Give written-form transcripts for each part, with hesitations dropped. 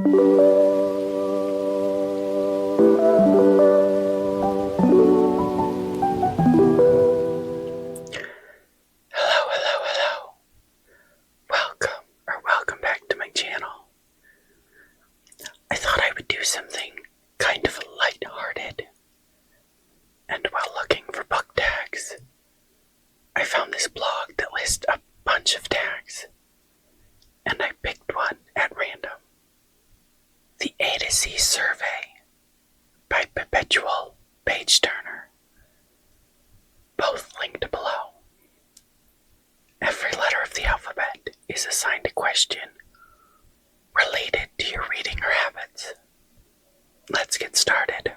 Hello. Welcome back to my channel. I thought I would do something kind of lighthearted. And while looking for book tags, I found this blog that lists a bunch of tags. And I picked one at random. The A to Z Survey by Perpetual Page Turner. Both linked below. Every letter of the alphabet is assigned a question related to your reading or habits. Let's get started.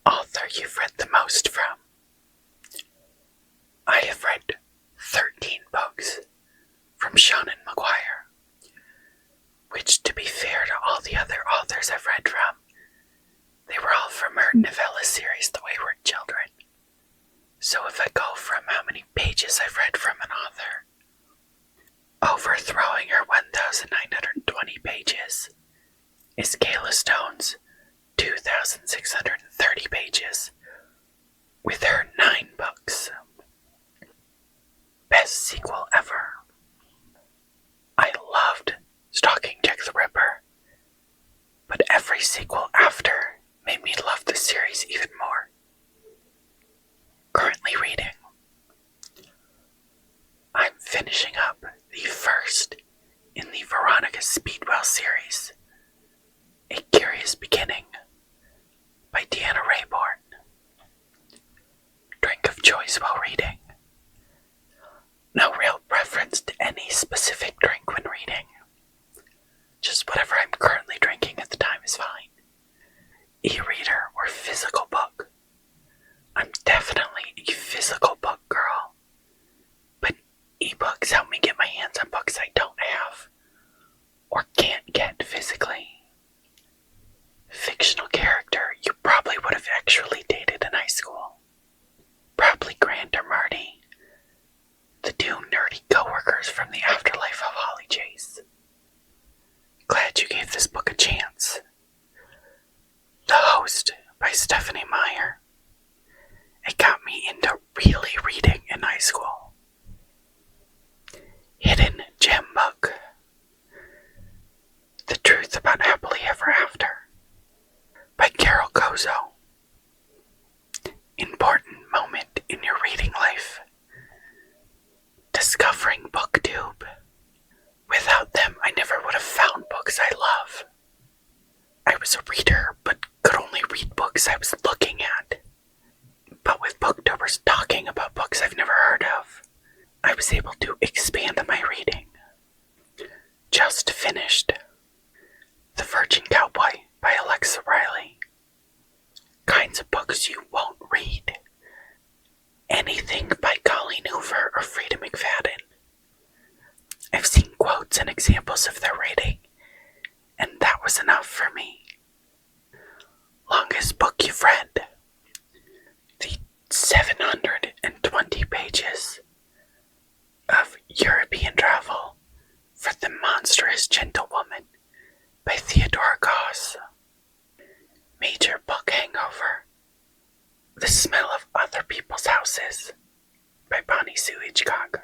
Author you've read the most from. I have read 13 books from Seanan McGuire, which, to be fair to all the other authors I've read from, they were all from her novella series, The Wayward Children. So if I go from how many pages I've read from an author, overthrowing her 1,920 pages is Kayla Stone's 2,630 pages, with her 9 books. Best sequel ever. I loved Stalking Jack the Ripper, but every sequel after made me love the series even more. Currently reading. I'm finishing up the first in the Veronica Speedwell series, A Curious Beginning by Deanna Rayborn. Drink of choice while reading. No real preference to any specific drink when reading. Just whatever I'm currently drinking at the time is fine. E-reader or physical book. I'm definitely a physical book girl, but ebooks help me get my hands on books I don't have or can't get physically. Fictional character you probably would have actually dated in high school. Probably Grant or Marty, the two nerdy coworkers from the afterlife of Holly Chase. Glad you gave this book a chance. The Host by Stephanie Meyer. It got me into really reading in high school. Hidden Gem Book. The Truth About Happily Ever After by Carol Kozo. Important moment in your reading life. Discovering BookTube. Without them, I never would have found books I love. I was a reader, but could only read books I was looking at. But with booktubers talking about books I've never heard of, I was able to expand my reading. Just finished The Virgin Cowboy by Alexa Riley. Kinds of books you won't read. Anything by Colleen Hoover or Frida McFadden. I've seen quotes and examples of their writing, and that was enough for me. Longest book you've read. The 720 pages of European Travel for the Monstrous Gentlewoman by Theodora Goss. Major book hangover. The Smell of Other People's Houses by Bonnie Sue Hitchcock.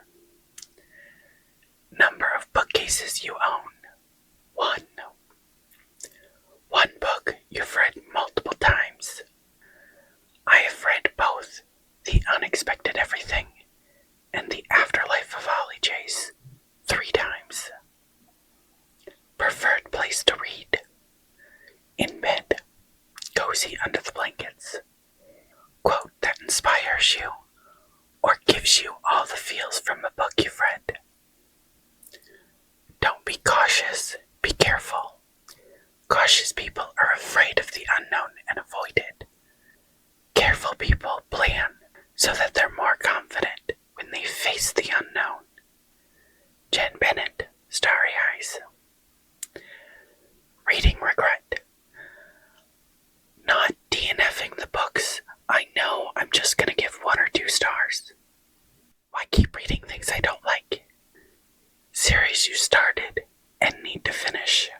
Number of bookcases you own. 1. One book you've read multiple times. I have read both The Unexpected Everything and The Afterlife of Holly Chase 3 times. Preferred place to read. In bed. Cozy under the blankets. Quote that inspires you or gives you all the feels from a book you've read. Don't be cautious, be careful. Cautious people are afraid of the unknown and avoid it. Careful people plan so that they're more confident when they face the unknown. Jen Bennett, Starry Eyes. Reading regret. Not DNFing the books. I know I'm just gonna give 1 or 2 stars. Why keep reading things I don't like? Series you started and need to finish.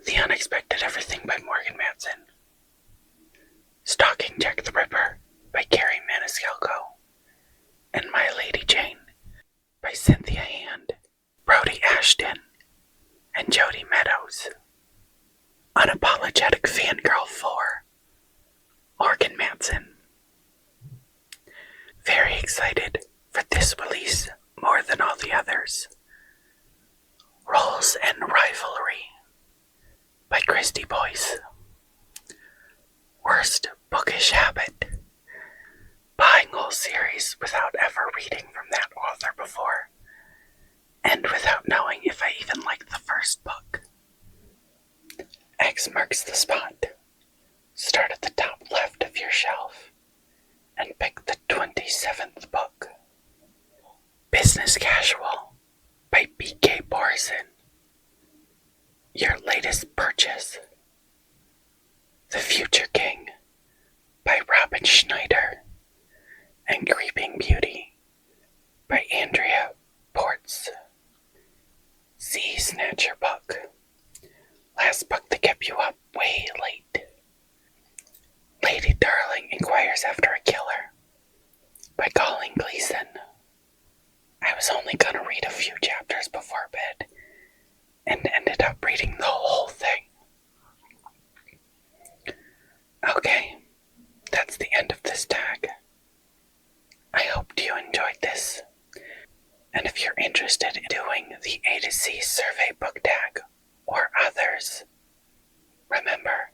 The Unexpected Everything by Morgan Matson. Stalking Jack the Ripper by Carrie Maniscalco. And My Lady Jane by Cynthia Hand, Brody Ashton, and Jody Meadows. Unapologetic Fangirl 4, Morgan Matson. Very excited for this release more than all the others. Roles and Rivalry by Christy Boyce. Worst Bookish Habit. Buying whole series without ever reading from that author before, and without knowing if I even liked the first book. X marks the spot. Start at the top left of your shelf and pick the 27th book. Business Casual by B.K. Borison. Your latest purchase. The Future King by Robin Schneider, and Creeping Beauty by Andrea Ports. Sea Snatcher book. Last book that kept you up way late. Lady Darling Inquires After a Killer by Colleen Gleason. I was only gonna read a few chapters before bed and ended up reading the whole thing. Okay, that's the end of this tag. I hope you enjoyed this. And if you're interested in doing the A to C survey book tag or others, remember,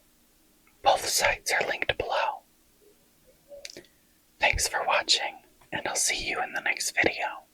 both sites are linked below. Thanks for watching, and I'll see you in the next video.